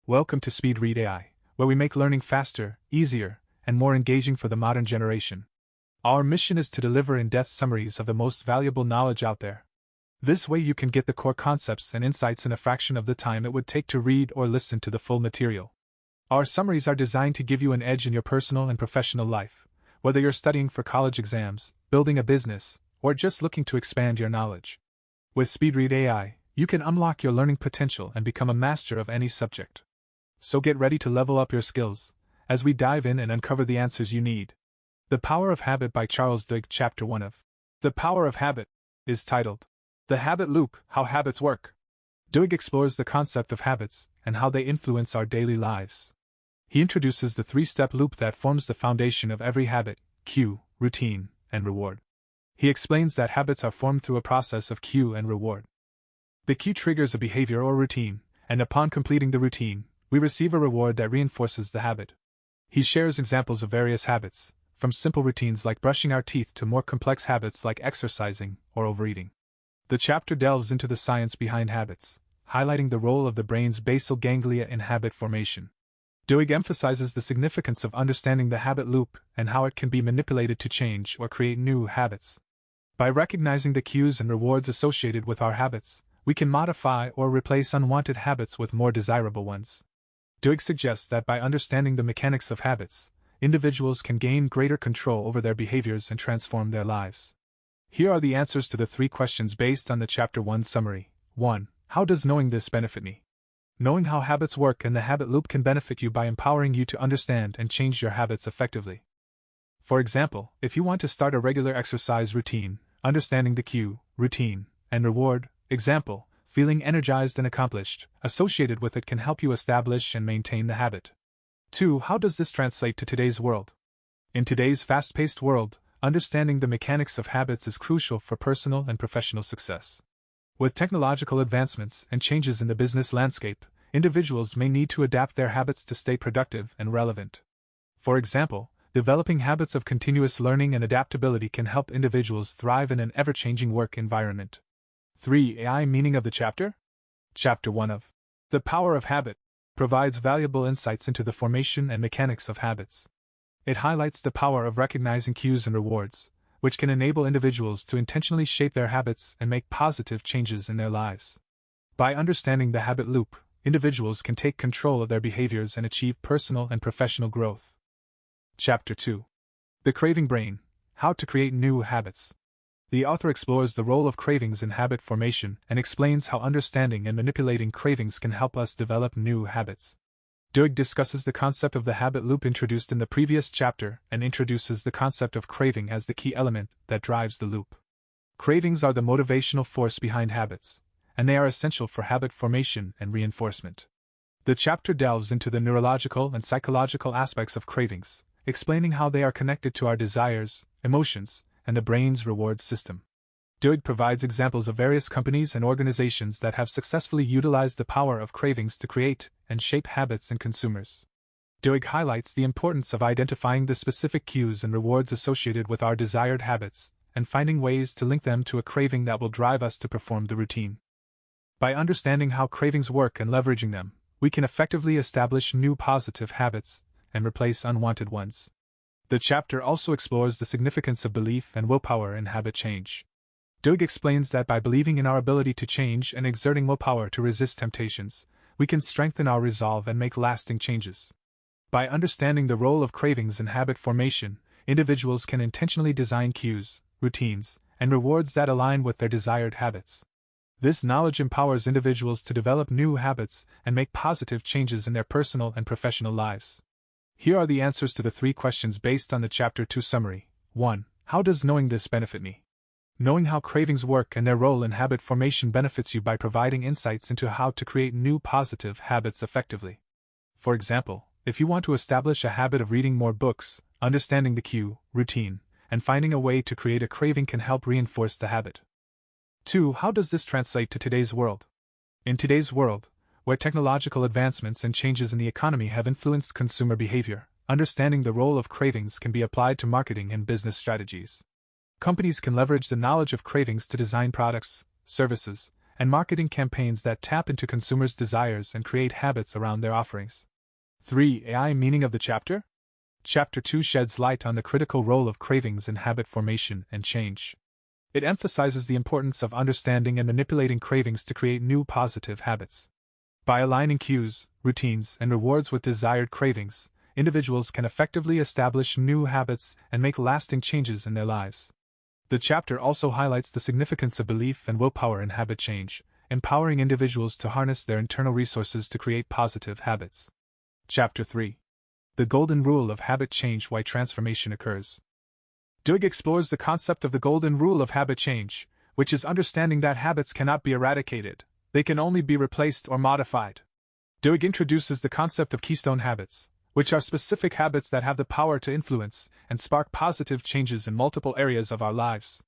Welcome to Speed Read AI, where we make learning faster, easier, and more engaging for the modern generation. Our mission is to deliver in-depth summaries of the most valuable knowledge out there. This way you can get the core concepts and insights in a fraction of the time it would take to read or listen to the full material. Our summaries are designed to give you an edge in your personal and professional life, whether you're studying for college exams, building a business, or just looking to expand your knowledge. With Speed Read AI, you can unlock your learning potential and become a master of any subject. So get ready to level up your skills, as we dive in and uncover the answers you need. The Power of Habit by Charles Duhigg. Chapter 1 of The Power of Habit is titled, The Habit Loop, How Habits Work. Duhigg explores the concept of habits and how they influence our daily lives. He introduces the three-step loop that forms the foundation of every habit: cue, routine, and reward. He explains that habits are formed through a process of cue and reward. The cue triggers a behavior or routine, and upon completing the routine, we receive a reward that reinforces the habit. He shares examples of various habits, from simple routines like brushing our teeth to more complex habits like exercising or overeating. The chapter delves into the science behind habits, highlighting the role of the brain's basal ganglia in habit formation. Duhigg emphasizes the significance of understanding the habit loop and how it can be manipulated to change or create new habits. By recognizing the cues and rewards associated with our habits, we can modify or replace unwanted habits with more desirable ones. Duhigg suggests that by understanding the mechanics of habits, individuals can gain greater control over their behaviors and transform their lives. Here are the answers to the 3 questions based on the Chapter 1 summary. 1. How does knowing this benefit me? Knowing how habits work and the habit loop can benefit you by empowering you to understand and change your habits effectively. For example, if you want to start a regular exercise routine, understanding the cue, routine, and reward, example, feeling energized and accomplished, associated with it can help you establish and maintain the habit. 2. How does this translate to today's world? In today's fast-paced world, understanding the mechanics of habits is crucial for personal and professional success. With technological advancements and changes in the business landscape, individuals may need to adapt their habits to stay productive and relevant. For example, developing habits of continuous learning and adaptability can help individuals thrive in an ever-changing work environment. 3. AI meaning of the chapter? Chapter 1 of The Power of Habit provides valuable insights into the formation and mechanics of habits. It highlights the power of recognizing cues and rewards, which can enable individuals to intentionally shape their habits and make positive changes in their lives. By understanding the habit loop, individuals can take control of their behaviors and achieve personal and professional growth. Chapter 2. The Craving Brain, How to Create New Habits. The author explores the role of cravings in habit formation and explains how understanding and manipulating cravings can help us develop new habits. Duhigg discusses the concept of the habit loop introduced in the previous chapter and introduces the concept of craving as the key element that drives the loop. Cravings are the motivational force behind habits, and they are essential for habit formation and reinforcement. The chapter delves into the neurological and psychological aspects of cravings, explaining how they are connected to our desires, emotions, and the brain's reward system. Duhigg provides examples of various companies and organizations that have successfully utilized the power of cravings to create and shape habits in consumers. Duhigg highlights the importance of identifying the specific cues and rewards associated with our desired habits and finding ways to link them to a craving that will drive us to perform the routine. By understanding how cravings work and leveraging them, we can effectively establish new positive habits and replace unwanted ones. The chapter also explores the significance of belief and willpower in habit change. Duhigg explains that by believing in our ability to change and exerting willpower to resist temptations, we can strengthen our resolve and make lasting changes. By understanding the role of cravings in habit formation, individuals can intentionally design cues, routines, and rewards that align with their desired habits. This knowledge empowers individuals to develop new habits and make positive changes in their personal and professional lives. Here are the answers to the 3 questions based on the Chapter 2 summary. 1. How does knowing this benefit me? Knowing how cravings work and their role in habit formation benefits you by providing insights into how to create new positive habits effectively. For example, if you want to establish a habit of reading more books, understanding the cue, routine, and finding a way to create a craving can help reinforce the habit. 2. How does this translate to today's world? In today's world, where technological advancements and changes in the economy have influenced consumer behavior, understanding the role of cravings can be applied to marketing and business strategies. Companies can leverage the knowledge of cravings to design products, services, and marketing campaigns that tap into consumers' desires and create habits around their offerings. 3. AI meaning of the chapter? Chapter 2 sheds light on the critical role of cravings in habit formation and change. It emphasizes the importance of understanding and manipulating cravings to create new positive habits. By aligning cues, routines, and rewards with desired cravings, individuals can effectively establish new habits and make lasting changes in their lives. The chapter also highlights the significance of belief and willpower in habit change, empowering individuals to harness their internal resources to create positive habits. Chapter 3. The Golden Rule of Habit Change: Why Transformation Occurs. Duhigg explores the concept of the Golden Rule of Habit Change, which is understanding that habits cannot be eradicated, they can only be replaced or modified. Duhigg introduces the concept of keystone habits, which are specific habits that have the power to influence and spark positive changes in multiple areas of our lives.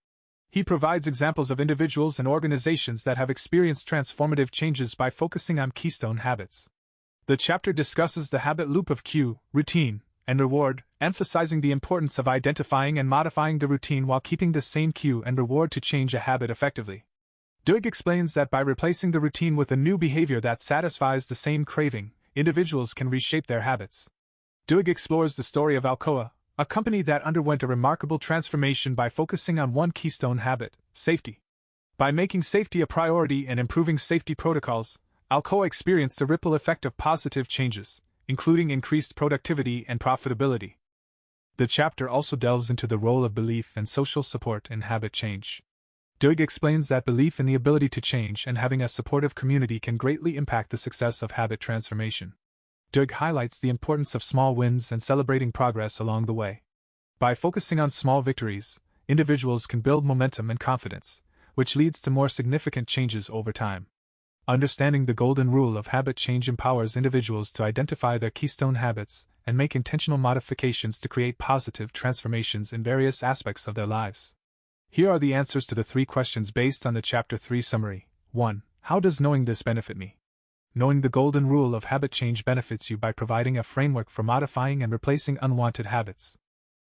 He provides examples of individuals and organizations that have experienced transformative changes by focusing on keystone habits. The chapter discusses the habit loop of cue, routine, and reward, emphasizing the importance of identifying and modifying the routine while keeping the same cue and reward to change a habit effectively. Duhigg explains that by replacing the routine with a new behavior that satisfies the same craving, individuals can reshape their habits. Duhigg explores the story of Alcoa, a company that underwent a remarkable transformation by focusing on one keystone habit: safety. By making safety a priority and improving safety protocols, Alcoa experienced a ripple effect of positive changes, including increased productivity and profitability. The chapter also delves into the role of belief and social support in habit change. Duhigg explains that belief in the ability to change and having a supportive community can greatly impact the success of habit transformation. Duhigg highlights the importance of small wins and celebrating progress along the way. By focusing on small victories, individuals can build momentum and confidence, which leads to more significant changes over time. Understanding the Golden Rule of Habit Change empowers individuals to identify their keystone habits and make intentional modifications to create positive transformations in various aspects of their lives. Here are the answers to the 3 questions based on the Chapter 3 summary. 1. How does knowing this benefit me? Knowing the Golden Rule of Habit Change benefits you by providing a framework for modifying and replacing unwanted habits.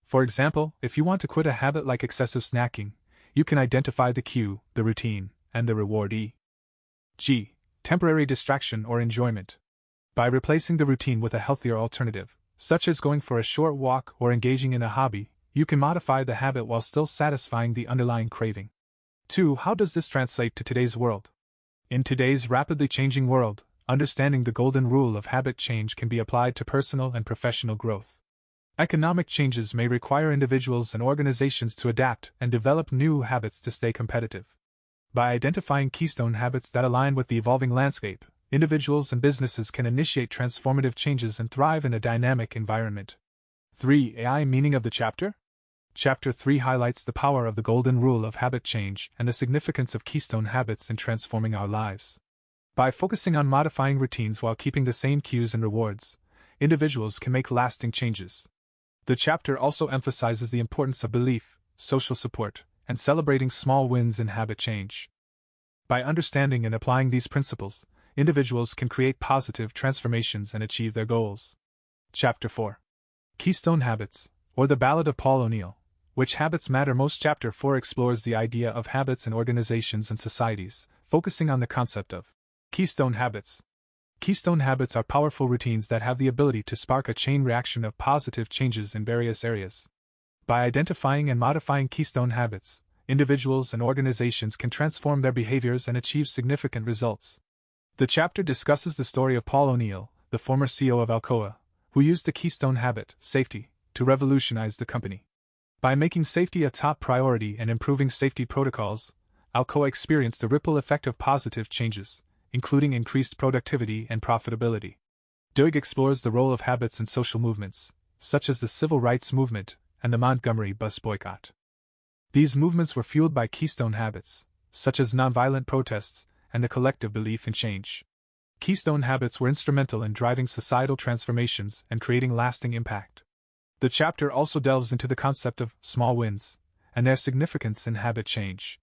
For example, if you want to quit a habit like excessive snacking, you can identify the cue, the routine, and the reward. G. Temporary distraction or enjoyment. By replacing the routine with a healthier alternative, such as going for a short walk or engaging in a hobby, you can modify the habit while still satisfying the underlying craving. 2. How does this translate to today's world? In today's rapidly changing world, understanding the Golden Rule of Habit Change can be applied to personal and professional growth. Economic changes may require individuals and organizations to adapt and develop new habits to stay competitive. By identifying keystone habits that align with the evolving landscape, individuals and businesses can initiate transformative changes and thrive in a dynamic environment. 3. AI meaning of the chapter? Chapter 3 highlights the power of the Golden Rule of Habit Change and the significance of keystone habits in transforming our lives. By focusing on modifying routines while keeping the same cues and rewards, individuals can make lasting changes. The chapter also emphasizes the importance of belief, social support, and celebrating small wins in habit change. By understanding and applying these principles, individuals can create positive transformations and achieve their goals. Chapter 4. Keystone Habits, or the Ballad of Paul O'Neill. Which habits matter most? Chapter 4 explores the idea of habits in organizations and societies, focusing on the concept of keystone habits. Keystone habits are powerful routines that have the ability to spark a chain reaction of positive changes in various areas. By identifying and modifying keystone habits, individuals and organizations can transform their behaviors and achieve significant results. The chapter discusses the story of Paul O'Neill, the former CEO of Alcoa, who used the keystone habit, safety, to revolutionize the company. By making safety a top priority and improving safety protocols, Alcoa experienced a ripple effect of positive changes, including increased productivity and profitability. Duhigg explores the role of habits in social movements, such as the Civil Rights Movement and the Montgomery bus boycott. These movements were fueled by keystone habits, such as nonviolent protests and the collective belief in change. Keystone habits were instrumental in driving societal transformations and creating lasting impact. The chapter also delves into the concept of small wins and their significance in habit change.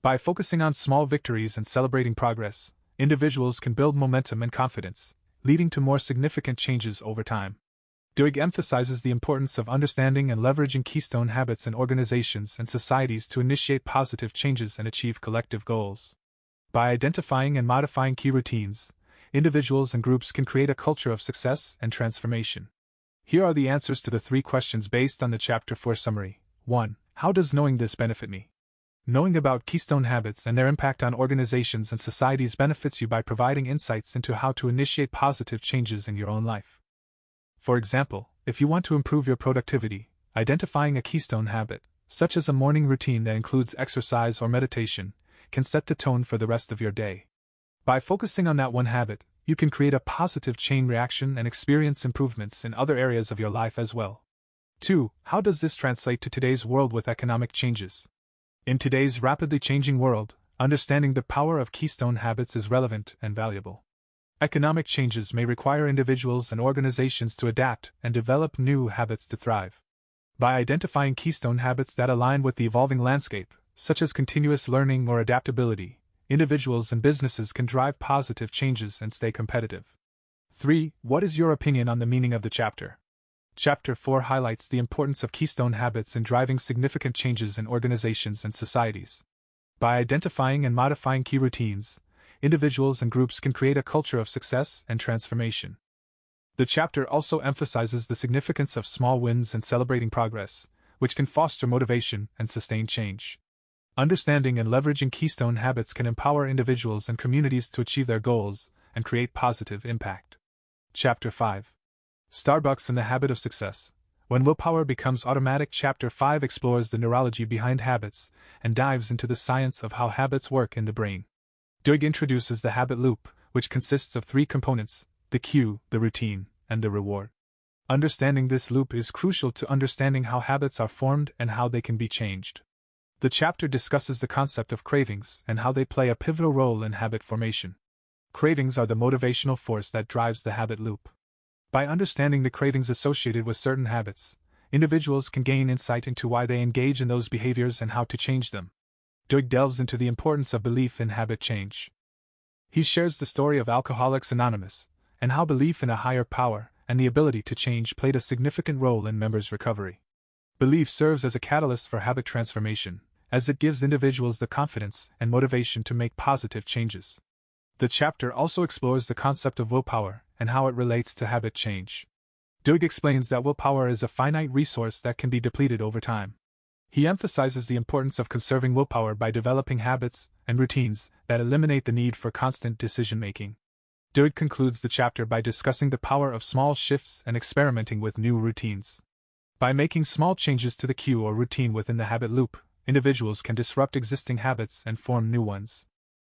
By focusing on small victories and celebrating progress, individuals can build momentum and confidence, leading to more significant changes over time. Duhigg emphasizes the importance of understanding and leveraging keystone habits in organizations and societies to initiate positive changes and achieve collective goals. By identifying and modifying key routines, individuals and groups can create a culture of success and transformation. Here are the answers to the 3 questions based on the Chapter 4 summary. 1. How does knowing this benefit me? Knowing about keystone habits and their impact on organizations and societies benefits you by providing insights into how to initiate positive changes in your own life. For example, if you want to improve your productivity, identifying a keystone habit, such as a morning routine that includes exercise or meditation, can set the tone for the rest of your day. By focusing on that one habit, you can create a positive chain reaction and experience improvements in other areas of your life as well. 2. How does this translate to today's world with economic changes? In today's rapidly changing world, understanding the power of keystone habits is relevant and valuable. Economic changes may require individuals and organizations to adapt and develop new habits to thrive. By identifying keystone habits that align with the evolving landscape, such as continuous learning or adaptability, individuals and businesses can drive positive changes and stay competitive. 3. What is your opinion on the meaning of the chapter? Chapter 4 highlights the importance of keystone habits in driving significant changes in organizations and societies. By identifying and modifying key routines, individuals and groups can create a culture of success and transformation. The chapter also emphasizes the significance of small wins and celebrating progress, which can foster motivation and sustain change. Understanding and leveraging keystone habits can empower individuals and communities to achieve their goals and create positive impact. Chapter 5. Starbucks and the Habit of Success. When willpower becomes automatic, Chapter 5 explores the neurology behind habits and dives into the science of how habits work in the brain. Duhigg introduces the habit loop, which consists of 3 components: the cue, the routine, and the reward. Understanding this loop is crucial to understanding how habits are formed and how they can be changed. The chapter discusses the concept of cravings and how they play a pivotal role in habit formation. Cravings are the motivational force that drives the habit loop. By understanding the cravings associated with certain habits, individuals can gain insight into why they engage in those behaviors and how to change them. Duhigg delves into the importance of belief in habit change. He shares the story of Alcoholics Anonymous, and how belief in a higher power and the ability to change played a significant role in members' recovery. Belief serves as a catalyst for habit transformation, as it gives individuals the confidence and motivation to make positive changes. The chapter also explores the concept of willpower and how it relates to habit change. Duhigg explains that willpower is a finite resource that can be depleted over time. He emphasizes the importance of conserving willpower by developing habits and routines that eliminate the need for constant decision-making. Duhigg concludes the chapter by discussing the power of small shifts and experimenting with new routines. By making small changes to the cue or routine within the habit loop, individuals can disrupt existing habits and form new ones.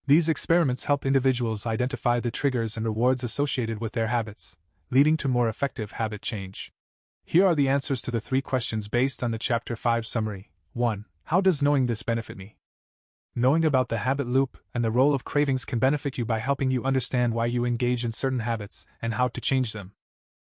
These experiments help individuals identify the triggers and rewards associated with their habits, leading to more effective habit change. Here are the answers to the 3 questions based on the Chapter 5 summary. 1. How does knowing this benefit me? Knowing about the habit loop and the role of cravings can benefit you by helping you understand why you engage in certain habits and how to change them.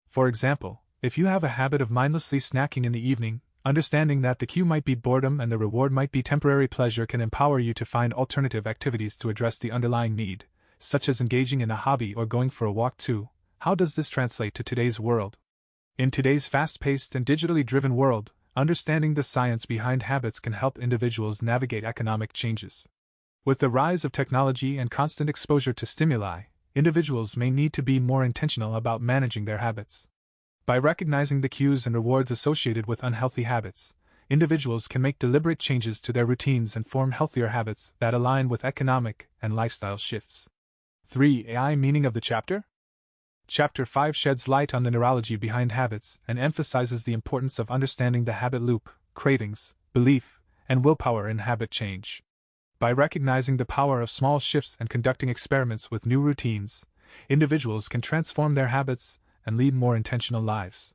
For example, if you have a habit of mindlessly snacking in the evening, understanding that the cue might be boredom and the reward might be temporary pleasure can empower you to find alternative activities to address the underlying need, such as engaging in a hobby or going for a walk. 2. How does this translate to today's world? In today's fast-paced and digitally driven world, understanding the science behind habits can help individuals navigate economic changes. With the rise of technology and constant exposure to stimuli, individuals may need to be more intentional about managing their habits. By recognizing the cues and rewards associated with unhealthy habits, individuals can make deliberate changes to their routines and form healthier habits that align with economic and lifestyle shifts. 3. AI meaning of the chapter? Chapter 5 sheds light on the neurology behind habits and emphasizes the importance of understanding the habit loop, cravings, belief, and willpower in habit change. By recognizing the power of small shifts and conducting experiments with new routines, individuals can transform their habits and lead more intentional lives.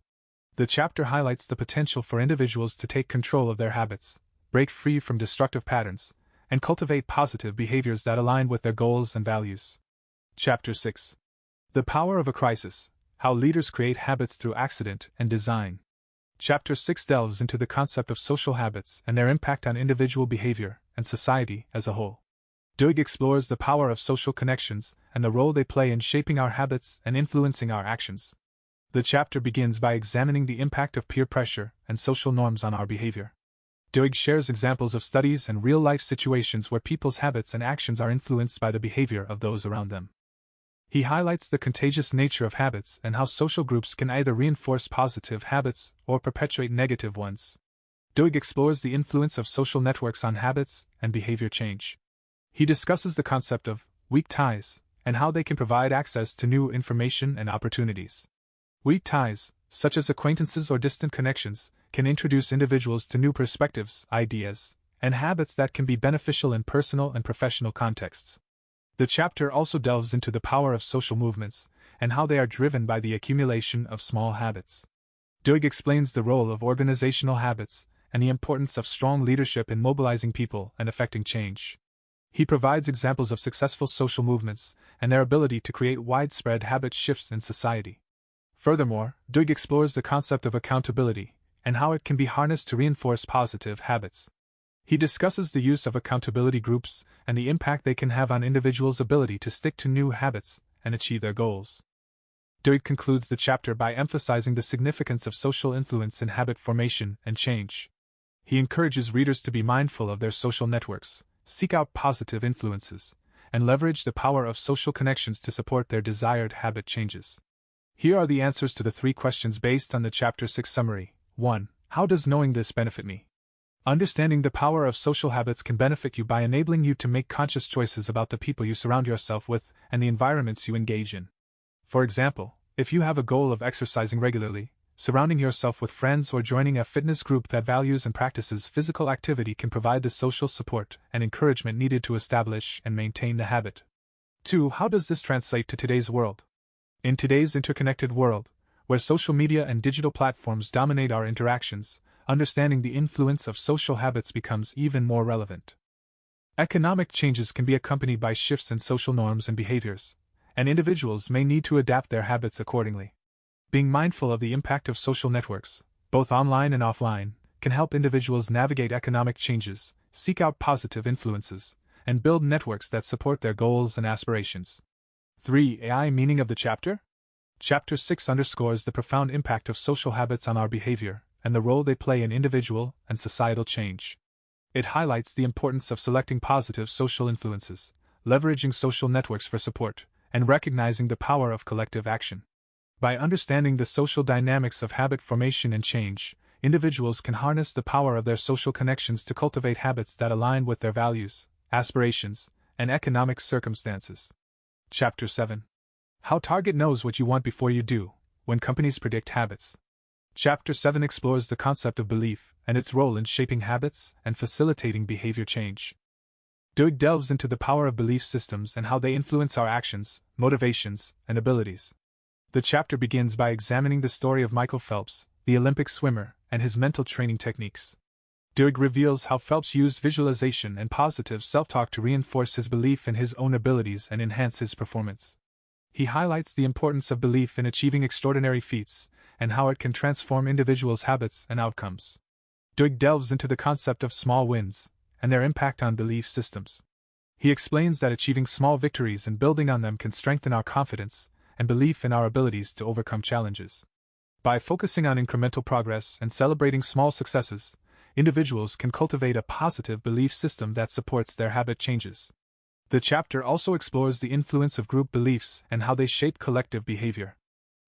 The chapter highlights the potential for individuals to take control of their habits, break free from destructive patterns, and cultivate positive behaviors that align with their goals and values. Chapter 6. The Power of a Crisis: How Leaders Create Habits Through Accident and Design. Chapter 6 delves into the concept of social habits and their impact on individual behavior and society as a whole. Duhigg explores the power of social connections and the role they play in shaping our habits and influencing our actions. The chapter begins by examining the impact of peer pressure and social norms on our behavior. Doig shares examples of studies and real-life situations where people's habits and actions are influenced by the behavior of those around them. He highlights the contagious nature of habits and how social groups can either reinforce positive habits or perpetuate negative ones. Doig explores the influence of social networks on habits and behavior change. He discusses the concept of weak ties and how they can provide access to new information and opportunities. Weak ties, such as acquaintances or distant connections, can introduce individuals to new perspectives, ideas, and habits that can be beneficial in personal and professional contexts. The chapter also delves into the power of social movements and how they are driven by the accumulation of small habits. Doig explains the role of organizational habits and the importance of strong leadership in mobilizing people and effecting change. He provides examples of successful social movements and their ability to create widespread habit shifts in society. Furthermore, Doig explores the concept of accountability and how it can be harnessed to reinforce positive habits. He discusses the use of accountability groups and the impact they can have on individuals' ability to stick to new habits and achieve their goals. Doig concludes the chapter by emphasizing the significance of social influence in habit formation and change. He encourages readers to be mindful of their social networks, seek out positive influences, and leverage the power of social connections to support their desired habit changes. Here are the answers to the 3 questions based on the Chapter 6 summary. 1. How does knowing this benefit me? Understanding the power of social habits can benefit you by enabling you to make conscious choices about the people you surround yourself with and the environments you engage in. For example, if you have a goal of exercising regularly, surrounding yourself with friends or joining a fitness group that values and practices physical activity can provide the social support and encouragement needed to establish and maintain the habit. 2. How does this translate to today's world? In today's interconnected world, where social media and digital platforms dominate our interactions, understanding the influence of social habits becomes even more relevant. Economic changes can be accompanied by shifts in social norms and behaviors, and individuals may need to adapt their habits accordingly. Being mindful of the impact of social networks, both online and offline, can help individuals navigate economic changes, seek out positive influences, and build networks that support their goals and aspirations. 3. AI meaning of the chapter? Chapter 6 underscores the profound impact of social habits on our behavior and the role they play in individual and societal change. It highlights the importance of selecting positive social influences, leveraging social networks for support, and recognizing the power of collective action. By understanding the social dynamics of habit formation and change, individuals can harness the power of their social connections to cultivate habits that align with their values, aspirations, and economic circumstances. Chapter 7. How Target knows what you want before you do, when companies predict habits. Chapter 7 explores the concept of belief and its role in shaping habits and facilitating behavior change. Doig delves into the power of belief systems and how they influence our actions, motivations, and abilities. The chapter begins by examining the story of Michael Phelps, the Olympic swimmer, and his mental training techniques. Doig reveals how Phelps used visualization and positive self-talk to reinforce his belief in his own abilities and enhance his performance. He highlights the importance of belief in achieving extraordinary feats and how it can transform individuals' habits and outcomes. Doig delves into the concept of small wins and their impact on belief systems. He explains that achieving small victories and building on them can strengthen our confidence and belief in our abilities to overcome challenges. By focusing on incremental progress and celebrating small successes, individuals can cultivate a positive belief system that supports their habit changes. The chapter also explores the influence of group beliefs and how they shape collective behavior.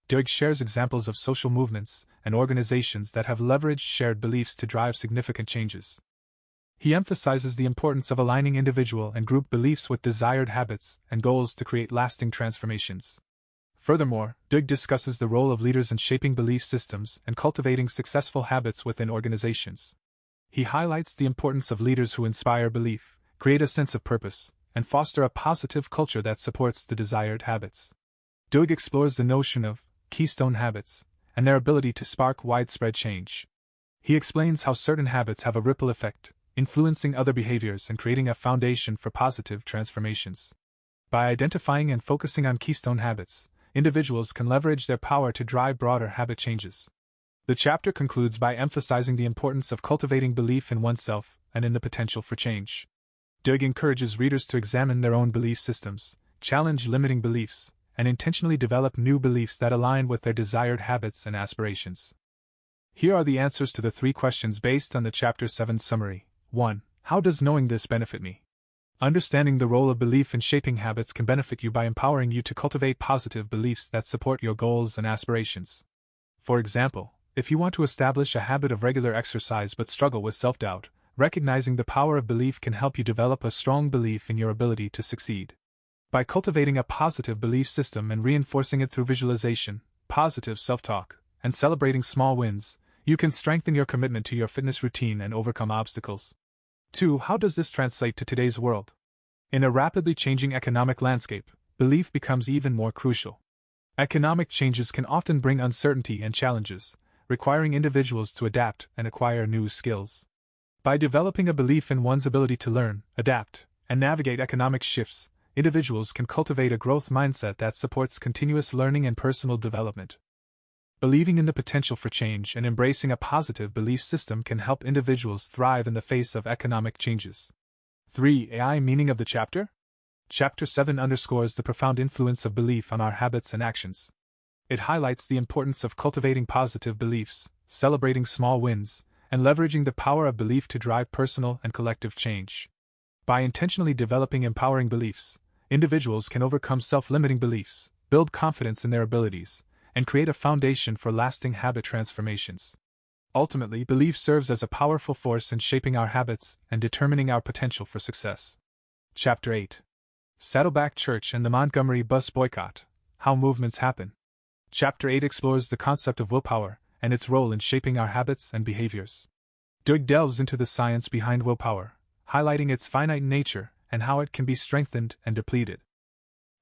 Doig shares examples of social movements and organizations that have leveraged shared beliefs to drive significant changes. He emphasizes the importance of aligning individual and group beliefs with desired habits and goals to create lasting transformations. Furthermore, Doig discusses the role of leaders in shaping belief systems and cultivating successful habits within organizations. He highlights the importance of leaders who inspire belief, create a sense of purpose, and foster a positive culture that supports the desired habits. Doig explores the notion of keystone habits and their ability to spark widespread change. He explains how certain habits have a ripple effect, influencing other behaviors and creating a foundation for positive transformations. By identifying and focusing on keystone habits, individuals can leverage their power to drive broader habit changes. The chapter concludes by emphasizing the importance of cultivating belief in oneself and in the potential for change. Doig encourages readers to examine their own belief systems, challenge limiting beliefs, and intentionally develop new beliefs that align with their desired habits and aspirations. Here are the answers to the 3 questions based on the Chapter 7 summary. 1. How does knowing this benefit me? Understanding the role of belief in shaping habits can benefit you by empowering you to cultivate positive beliefs that support your goals and aspirations. For example, if you want to establish a habit of regular exercise but struggle with self-doubt, recognizing the power of belief can help you develop a strong belief in your ability to succeed. By cultivating a positive belief system and reinforcing it through visualization, positive self-talk, and celebrating small wins, you can strengthen your commitment to your fitness routine and overcome obstacles. 2. How does this translate to today's world? In a rapidly changing economic landscape, belief becomes even more crucial. Economic changes can often bring uncertainty and challenges, requiring individuals to adapt and acquire new skills. By developing a belief in one's ability to learn, adapt, and navigate economic shifts, individuals can cultivate a growth mindset that supports continuous learning and personal development. Believing in the potential for change and embracing a positive belief system can help individuals thrive in the face of economic changes. 3. AI meaning of the chapter? Chapter 7 underscores the profound influence of belief on our habits and actions. It highlights the importance of cultivating positive beliefs, celebrating small wins, and leveraging the power of belief to drive personal and collective change. By intentionally developing empowering beliefs, individuals can overcome self-limiting beliefs, build confidence in their abilities, and create a foundation for lasting habit transformations. Ultimately, belief serves as a powerful force in shaping our habits and determining our potential for success. Chapter 8. Saddleback Church and the Montgomery Bus Boycott: How Movements Happen. Chapter 8 explores the concept of willpower and its role in shaping our habits and behaviors. Doig delves into the science behind willpower, highlighting its finite nature and how it can be strengthened and depleted.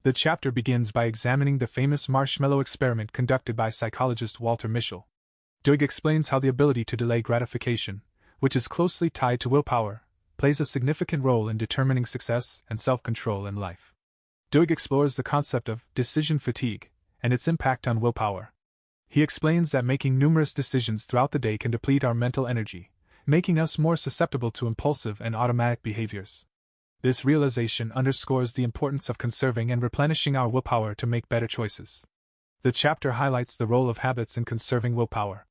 The chapter begins by examining the famous marshmallow experiment conducted by psychologist Walter Mischel. Doig explains how the ability to delay gratification, which is closely tied to willpower, plays a significant role in determining success and self-control in life. Doig explores the concept of decision fatigue and its impact on willpower. He explains that making numerous decisions throughout the day can deplete our mental energy, making us more susceptible to impulsive and automatic behaviors. This realization underscores the importance of conserving and replenishing our willpower to make better choices. The chapter highlights the role of habits in conserving willpower.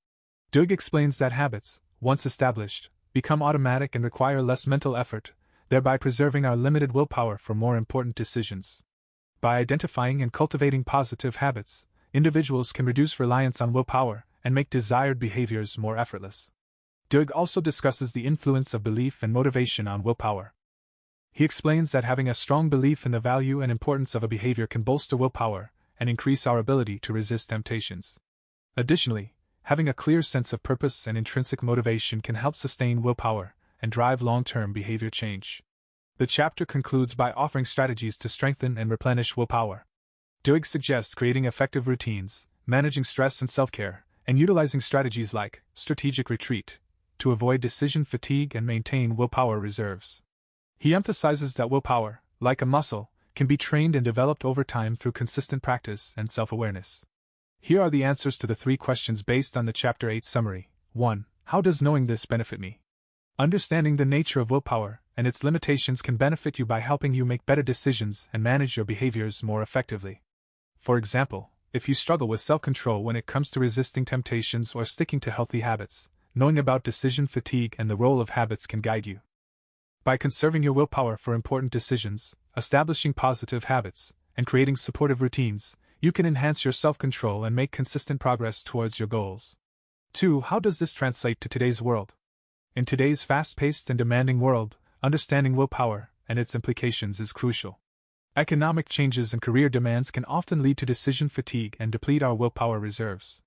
Doig explains that habits, once established, become automatic and require less mental effort, thereby preserving our limited willpower for more important decisions. By identifying and cultivating positive habits, individuals can reduce reliance on willpower and make desired behaviors more effortless. Doig also discusses the influence of belief and motivation on willpower. He explains that having a strong belief in the value and importance of a behavior can bolster willpower and increase our ability to resist temptations. Additionally, having a clear sense of purpose and intrinsic motivation can help sustain willpower and drive long-term behavior change. The chapter concludes by offering strategies to strengthen and replenish willpower. Doig suggests creating effective routines, managing stress and self-care, and utilizing strategies like strategic retreat to avoid decision fatigue and maintain willpower reserves. He emphasizes that willpower, like a muscle, can be trained and developed over time through consistent practice and self-awareness. Here are the answers to the 3 questions based on the Chapter 8 summary. 1. How does knowing this benefit me? Understanding the nature of willpower and its limitations can benefit you by helping you make better decisions and manage your behaviors more effectively. For example, if you struggle with self-control when it comes to resisting temptations or sticking to healthy habits, knowing about decision fatigue and the role of habits can guide you. By conserving your willpower for important decisions, establishing positive habits, and creating supportive routines, you can enhance your self-control and make consistent progress towards your goals. 2. How does this translate to today's world? In today's fast-paced and demanding world, understanding willpower and its implications is crucial. Economic changes and career demands can often lead to decision fatigue and deplete our willpower reserves.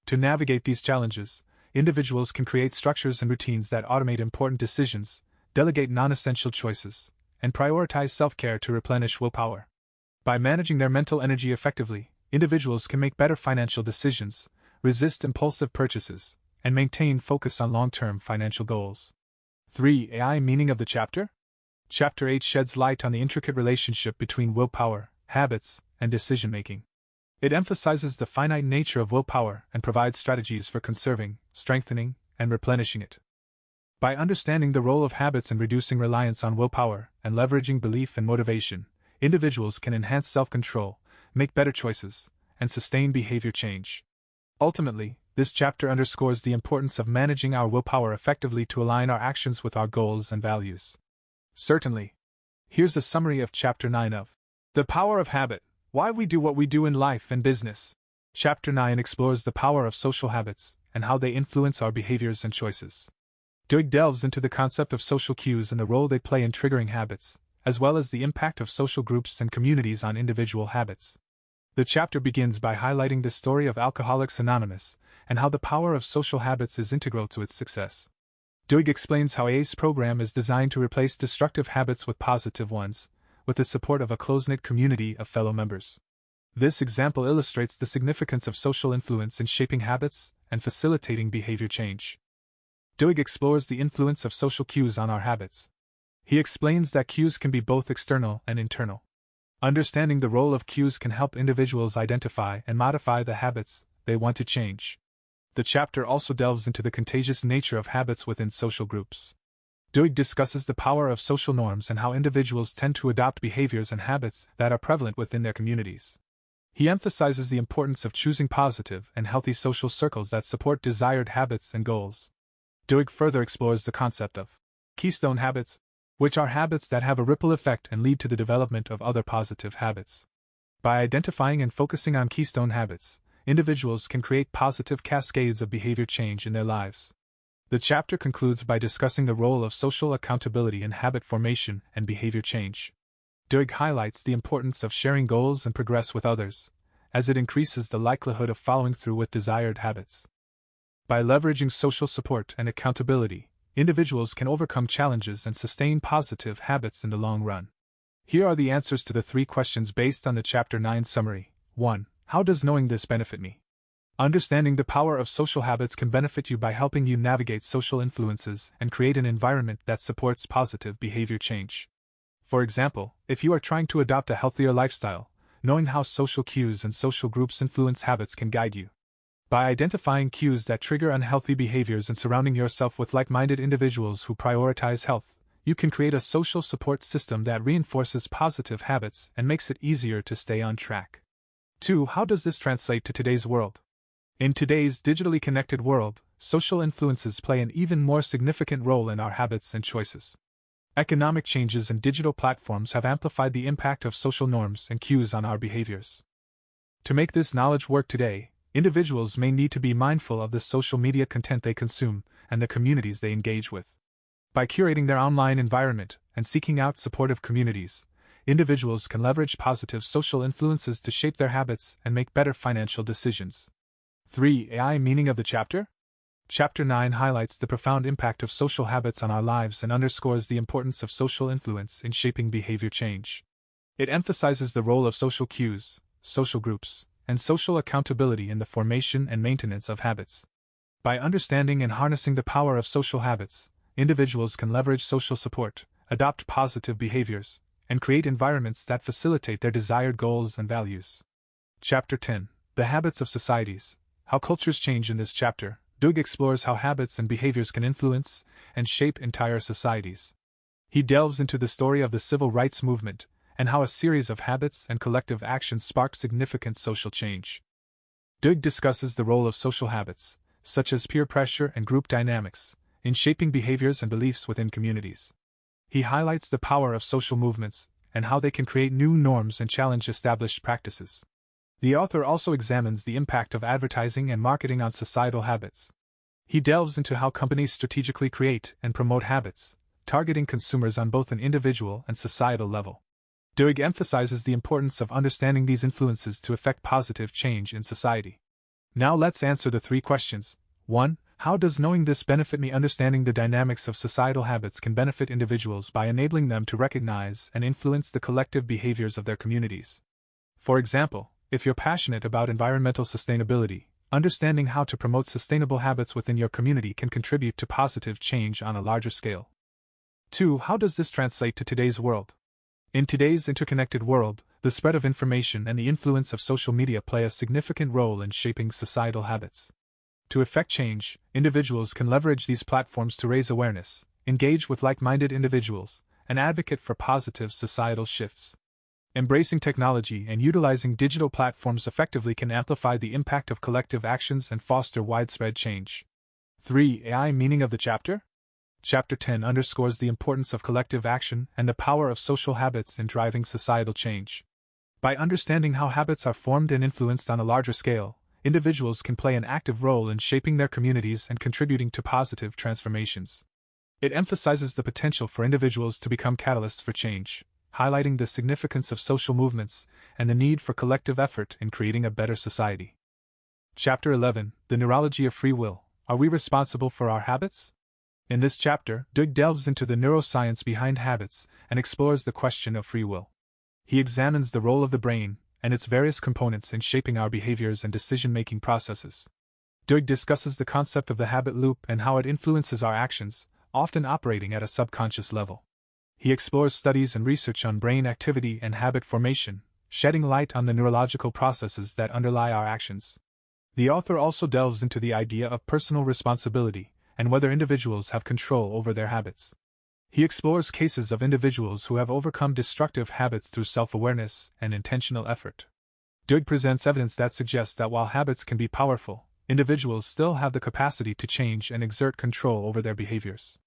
To navigate these challenges, individuals can create structures and routines that automate important decisions, delegate non-essential choices, and prioritize self-care to replenish willpower. By managing their mental energy effectively, individuals can make better financial decisions, resist impulsive purchases, and maintain focus on long-term financial goals. 3. AI meaning of the chapter? Chapter 8 sheds light on the intricate relationship between willpower, habits, and decision-making. It emphasizes the finite nature of willpower and provides strategies for conserving, strengthening, and replenishing it. By understanding the role of habits in reducing reliance on willpower and leveraging belief and motivation, individuals can enhance self-control, make better choices, and sustain behavior change. Ultimately, This chapter underscores the importance of managing our willpower effectively to align our actions with our goals and values. Certainly. Here's a summary of Chapter 9 of The Power of Habit: Why We Do What We Do in Life and Business. Chapter 9 explores the power of social habits and how they influence our behaviors and choices. Duhigg delves into the concept of social cues and the role they play in triggering habits, as well as the impact of social groups and communities on individual habits. The chapter begins by highlighting the story of Alcoholics Anonymous and how the power of social habits is integral to its success. Duhigg explains how ACE program is designed to replace destructive habits with positive ones, with the support of a close-knit community of fellow members. This example illustrates the significance of social influence in shaping habits and facilitating behavior change. Duhigg explores the influence of social cues on our habits. He explains that cues can be both external and internal. Understanding the role of cues can help individuals identify and modify the habits they want to change. The chapter also delves into the contagious nature of habits within social groups. Duhigg discusses the power of social norms and how individuals tend to adopt behaviors and habits that are prevalent within their communities. He emphasizes the importance of choosing positive and healthy social circles that support desired habits and goals. Duhigg further explores the concept of keystone habits, which are habits that have a ripple effect and lead to the development of other positive habits. By identifying and focusing on keystone habits, individuals can create positive cascades of behavior change in their lives. The chapter concludes by discussing the role of social accountability in habit formation and behavior change. Duhigg highlights the importance of sharing goals and progress with others, as it increases the likelihood of following through with desired habits. By leveraging social support and accountability, individuals can overcome challenges and sustain positive habits in the long run. Here are the answers to the 3 questions based on the Chapter 9 summary. 1. How does knowing this benefit me? Understanding the power of social habits can benefit you by helping you navigate social influences and create an environment that supports positive behavior change. For example, if you are trying to adopt a healthier lifestyle, knowing how social cues and social groups influence habits can guide you. By identifying cues that trigger unhealthy behaviors and surrounding yourself with like-minded individuals who prioritize health, you can create a social support system that reinforces positive habits and makes it easier to stay on track. 2. How does this translate to today's world? In today's digitally connected world, social influences play an even more significant role in our habits and choices. Economic changes and digital platforms have amplified the impact of social norms and cues on our behaviors. To make this knowledge work today, individuals may need to be mindful of the social media content they consume and the communities they engage with. By curating their online environment and seeking out supportive communities, individuals can leverage positive social influences to shape their habits and make better financial decisions. 3. AI meaning of the chapter? Chapter 9 highlights the profound impact of social habits on our lives and underscores the importance of social influence in shaping behavior change. It emphasizes the role of social cues, social groups, and social accountability in the formation and maintenance of habits. By understanding and harnessing the power of social habits, individuals can leverage social support, adopt positive behaviors, and create environments that facilitate their desired goals and values. Chapter 10. The Habits of Societies. How cultures change. In this chapter, Duhigg explores how habits and behaviors can influence and shape entire societies. He delves into the story of the civil rights movement and how a series of habits and collective actions sparked significant social change. Duhigg discusses the role of social habits, such as peer pressure and group dynamics, in shaping behaviors and beliefs within communities. He highlights the power of social movements and how they can create new norms and challenge established practices. The author also examines the impact of advertising and marketing on societal habits. He delves into how companies strategically create and promote habits, targeting consumers on both an individual and societal level. Duhigg emphasizes the importance of understanding these influences to effect positive change in society. Now let's answer the 3 questions. 1. How does knowing this benefit me? Understanding the dynamics of societal habits can benefit individuals by enabling them to recognize and influence the collective behaviors of their communities. For example, if you're passionate about environmental sustainability, understanding how to promote sustainable habits within your community can contribute to positive change on a larger scale. 2. How does this translate to today's world? In today's interconnected world, the spread of information and the influence of social media play a significant role in shaping societal habits. To effect change, individuals can leverage these platforms to raise awareness, engage with like-minded individuals, and advocate for positive societal shifts. Embracing technology and utilizing digital platforms effectively can amplify the impact of collective actions and foster widespread change. 3. AI meaning of the chapter? Chapter 10 underscores the importance of collective action and the power of social habits in driving societal change. By understanding how habits are formed and influenced on a larger scale, individuals can play an active role in shaping their communities and contributing to positive transformations. It emphasizes the potential for individuals to become catalysts for change, highlighting the significance of social movements and the need for collective effort in creating a better society. Chapter 11, The Neurology of Free Will. Are we responsible for our habits? In this chapter, Doig delves into the neuroscience behind habits and explores the question of free will. He examines the role of the brain and its various components in shaping our behaviors and decision-making processes. Doig discusses the concept of the habit loop and how it influences our actions, often operating at a subconscious level. He explores studies and research on brain activity and habit formation, shedding light on the neurological processes that underlie our actions. The author also delves into the idea of personal responsibility and whether individuals have control over their habits. He explores cases of individuals who have overcome destructive habits through self-awareness and intentional effort. Doig presents evidence that suggests that while habits can be powerful, individuals still have the capacity to change and exert control over their behaviors.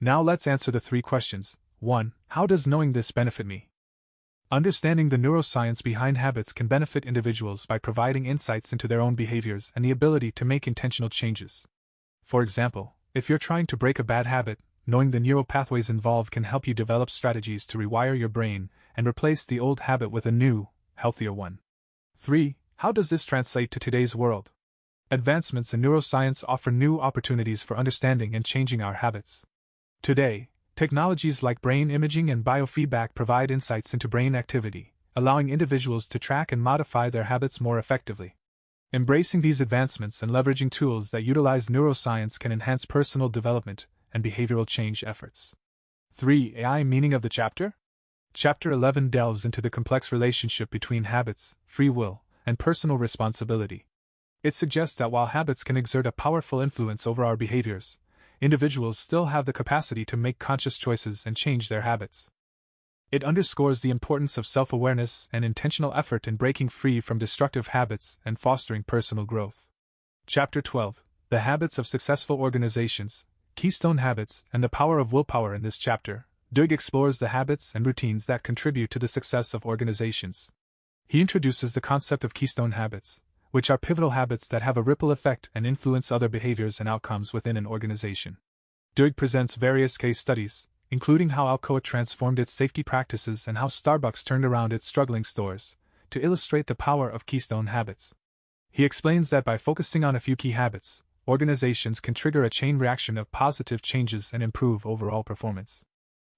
Now let's answer the 3 questions. 1. How does knowing this benefit me? Understanding the neuroscience behind habits can benefit individuals by providing insights into their own behaviors and the ability to make intentional changes. For example, if you're trying to break a bad habit, knowing the neural pathways involved can help you develop strategies to rewire your brain and replace the old habit with a new, healthier one. 3. How does this translate to today's world? Advancements in neuroscience offer new opportunities for understanding and changing our habits. Today, technologies like brain imaging and biofeedback provide insights into brain activity, allowing individuals to track and modify their habits more effectively. Embracing these advancements and leveraging tools that utilize neuroscience can enhance personal development and behavioral change efforts. 3. AI meaning of the chapter? Chapter 11 delves into the complex relationship between habits, free will, and personal responsibility. It suggests that while habits can exert a powerful influence over our behaviors, individuals still have the capacity to make conscious choices and change their habits. It underscores the importance of self-awareness and intentional effort in breaking free from destructive habits and fostering personal growth. Chapter 12, The Habits of Successful Organizations, Keystone Habits, and the Power of Willpower. In this chapter, Doig explores the habits and routines that contribute to the success of organizations. He introduces the concept of keystone habits, which are pivotal habits that have a ripple effect and influence other behaviors and outcomes within an organization. Doig presents various case studies, including how Alcoa transformed its safety practices and how Starbucks turned around its struggling stores, to illustrate the power of keystone habits. He explains that by focusing on a few key habits, organizations can trigger a chain reaction of positive changes and improve overall performance.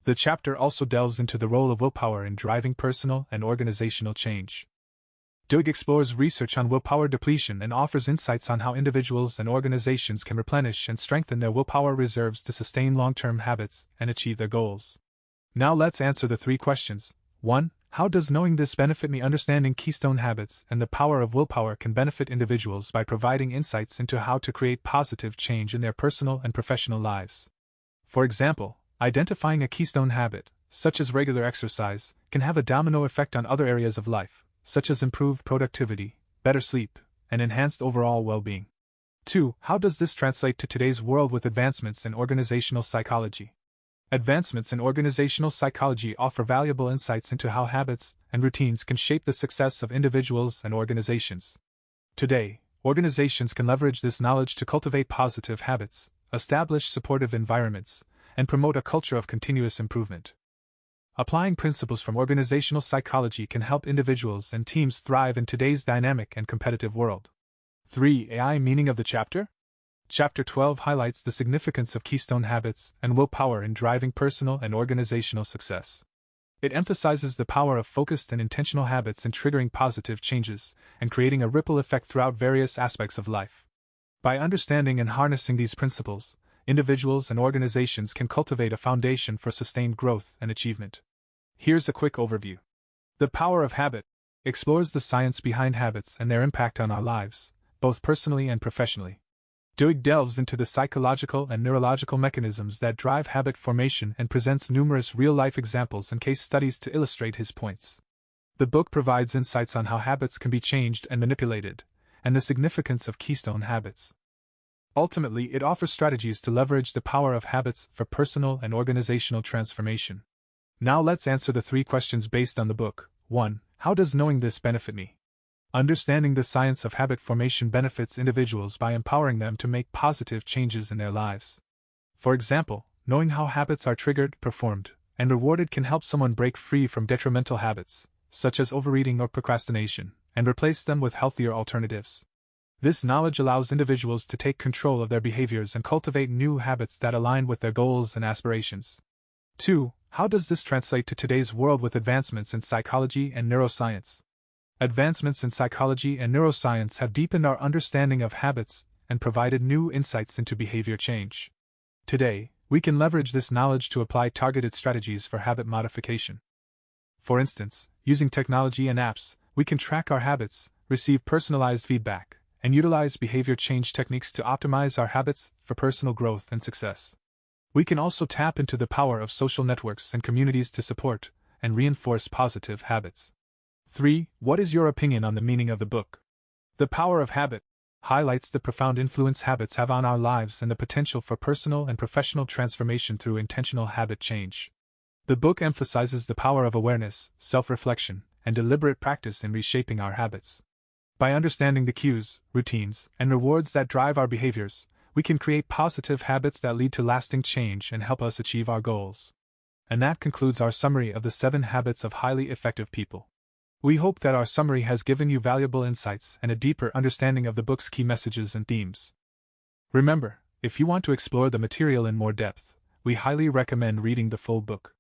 The chapter also delves into the role of willpower in driving personal and organizational change. Doig explores research on willpower depletion and offers insights on how individuals and organizations can replenish and strengthen their willpower reserves to sustain long-term habits and achieve their goals. Now let's answer the 3 questions. 1. How does knowing this benefit me? Understanding keystone habits and the power of willpower can benefit individuals by providing insights into how to create positive change in their personal and professional lives. For example, identifying a keystone habit, such as regular exercise, can have a domino effect on other areas of life, such as improved productivity, better sleep, and enhanced overall well-being. 2. How does this translate to today's world with advancements in organizational psychology? Advancements in organizational psychology offer valuable insights into how habits and routines can shape the success of individuals and organizations. Today, organizations can leverage this knowledge to cultivate positive habits, establish supportive environments, and promote a culture of continuous improvement. Applying principles from organizational psychology can help individuals and teams thrive in today's dynamic and competitive world. 3. AI meaning of the chapter? Chapter 12 highlights the significance of keystone habits and willpower in driving personal and organizational success. It emphasizes the power of focused and intentional habits in triggering positive changes and creating a ripple effect throughout various aspects of life. By understanding and harnessing these principles, individuals and organizations can cultivate a foundation for sustained growth and achievement. Here's a quick overview. The Power of Habit explores the science behind habits and their impact on our lives, both personally and professionally. Doig delves into the psychological and neurological mechanisms that drive habit formation and presents numerous real-life examples and case studies to illustrate his points. The book provides insights on how habits can be changed and manipulated, and the significance of keystone habits. Ultimately, it offers strategies to leverage the power of habits for personal and organizational transformation. Now let's answer the 3 questions based on the book. 1. How does knowing this benefit me? Understanding the science of habit formation benefits individuals by empowering them to make positive changes in their lives. For example, knowing how habits are triggered, performed, and rewarded can help someone break free from detrimental habits, such as overeating or procrastination, and replace them with healthier alternatives. This knowledge allows individuals to take control of their behaviors and cultivate new habits that align with their goals and aspirations. 2. How does this translate to today's world with advancements in psychology and neuroscience? Advancements in psychology and neuroscience have deepened our understanding of habits and provided new insights into behavior change. Today, we can leverage this knowledge to apply targeted strategies for habit modification. For instance, using technology and apps, we can track our habits, receive personalized feedback, and utilize behavior change techniques to optimize our habits for personal growth and success. We can also tap into the power of social networks and communities to support and reinforce positive habits. 3. What is your opinion on the meaning of the book? The Power of Habit highlights the profound influence habits have on our lives and the potential for personal and professional transformation through intentional habit change. The book emphasizes the power of awareness, self-reflection, and deliberate practice in reshaping our habits. By understanding the cues, routines, and rewards that drive our behaviors, we can create positive habits that lead to lasting change and help us achieve our goals. And that concludes our summary of the 7 habits of highly effective people. We hope that our summary has given you valuable insights and a deeper understanding of the book's key messages and themes. Remember, if you want to explore the material in more depth, we highly recommend reading the full book.